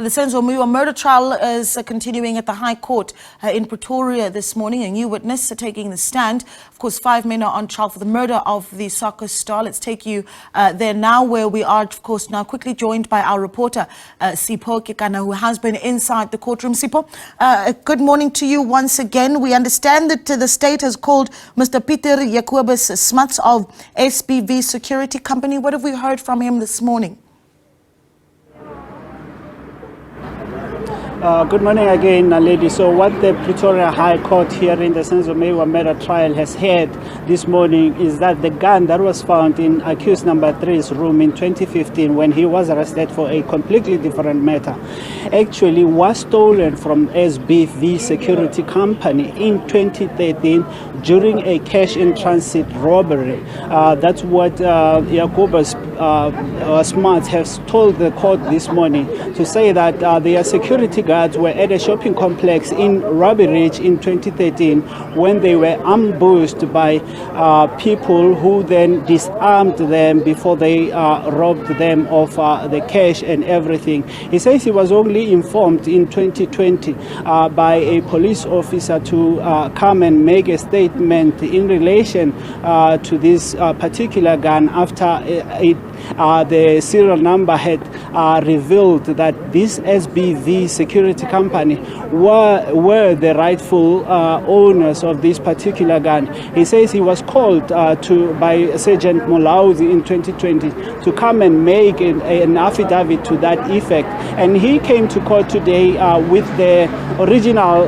And the Senzo Meyiwa Murder Trial is continuing at the High Court in Pretoria this morning. A new witness taking the stand. Of course, 5 men are on trial for the murder of the soccer star. Let's take you there now, where we are, of course, now quickly joined by our reporter, Sipho Kekana, who has been inside the courtroom. Sipho, good morning to you once again. We understand that the state has called Mr. Peter Jacobus Smuts of SBV Security Company. What have we heard from him this morning? Good morning again, lady. So what the Pretoria High Court here in the Senzo Meyiwa Murder Trial has heard this morning is that the gun that was found in accused number 3's room in 2015 when he was arrested for a completely different matter actually was stolen from SBV Security Company in 2013 during a cash-in-transit robbery. That's what Jacobus Smuts has told the court this morning, to say that their security guards were at a shopping complex in Ruby Ridge in 2013 when they were ambushed by people who then disarmed them before they robbed them of the cash and everything. He says he was only informed in 2020 by a police officer to come and make a statement in relation to this particular gun after the serial number had revealed that this SBV Security Company were the rightful owners of this particular gun. He says he was called by Sergeant Molauzi in 2020 to come and make an affidavit to that effect, and he came to court today with the original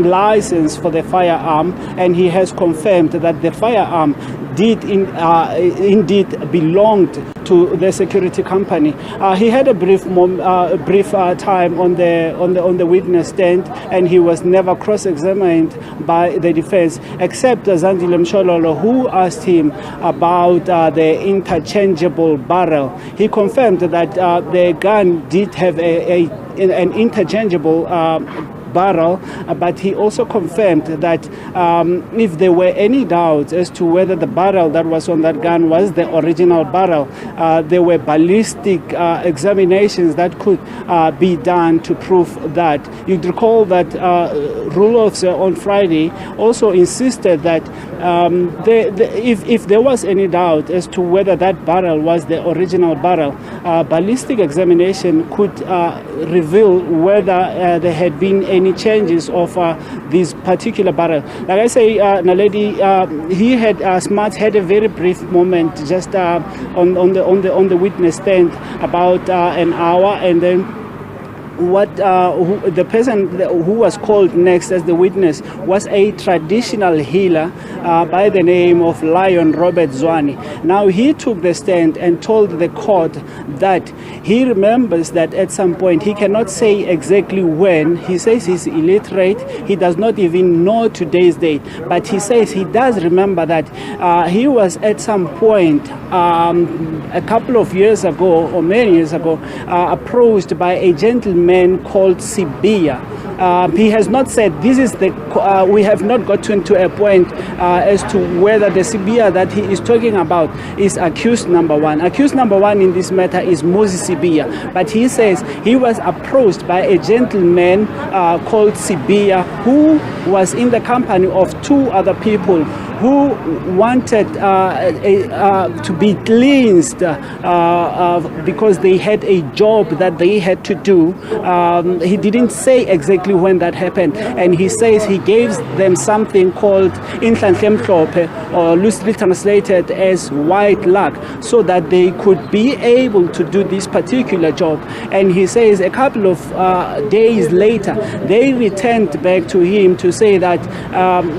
license for the firearm, and he has confirmed that the firearm did indeed belonged to the security company. He had a brief time on the witness stand, and he was never cross-examined by the defense, except Zandile Mshololo, who asked him about the interchangeable barrel. He confirmed that the gun did have an interchangeable barrel, but he also confirmed that if there were any doubts as to whether the barrel that was on that gun was the original barrel, there were ballistic examinations that could be done to prove that. You'd recall that rule officer on Friday also insisted that if there was any doubt as to whether that barrel was the original barrel, ballistic examination could reveal whether there had been any changes of this particular barrel. Like I say, Naledi, Smuts had a very brief moment just on the witness stand, about an hour, and then the person who was called next as the witness was a traditional healer by the name of Lion Robert Zwane. Now he took the stand and told the court that he remembers that at some point, he cannot say exactly when. He says he's illiterate, he does not even know today's date, but he says he does remember that he was at some point a couple of years ago, or many years ago, approached by a gentleman called Sibia. He has not said this is the we have not gotten to a point as to whether the Sibia that he is talking about is accused number 1. Accused number 1 in this matter is Moses Sibia, but he says he was approached by a gentleman called Sibia, who was in the company of 2 other people who wanted to be cleansed because they had a job that they had to do. He didn't say exactly when that happened, and he says he gave them something called Inhlanhle Mhlophe, or loosely translated as white luck, so that they could be able to do this particular job. And he says a couple of days later, they returned back to him to say that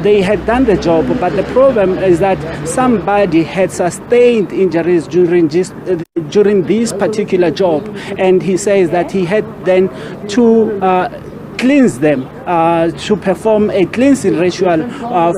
they had done the job, but the problem is that somebody had sustained injuries during this particular job, and he says that he had then to cleanse them, to perform a cleansing ritual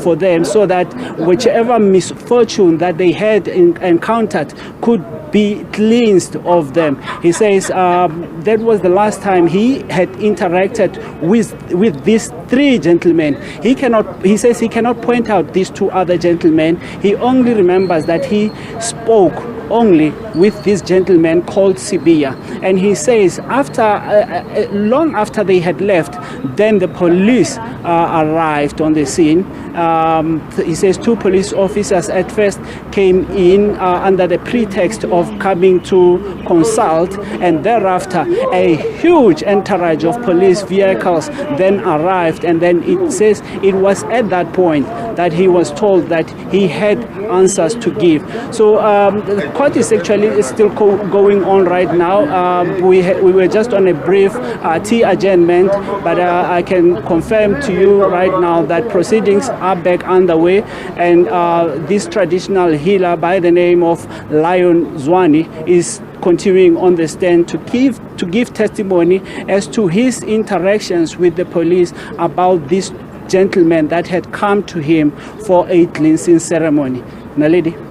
for them, so that whichever misfortune that they had encountered could be cleansed of them. He says that was the last time he had interacted with these 3 gentlemen. He says he cannot point out these 2 other gentlemen. He only remembers that he spoke only with this gentleman called Sibia. And he says long after they had left, then the police arrived on the scene. He says 2 police officers at first came in under the pretext of coming to consult, and thereafter a huge entourage of police vehicles then arrived, and then it says it was at that point that he was told that he had answers to give. So the court is actually still going on right now. We were just on a brief tea adjournment, but I can confirm to you right now that proceedings are back underway, and this traditional healer by the name of Lion Zwani is continuing on the stand to give testimony as to his interactions with the police about this gentleman that had come to him for a cleansing ceremony. Naledi.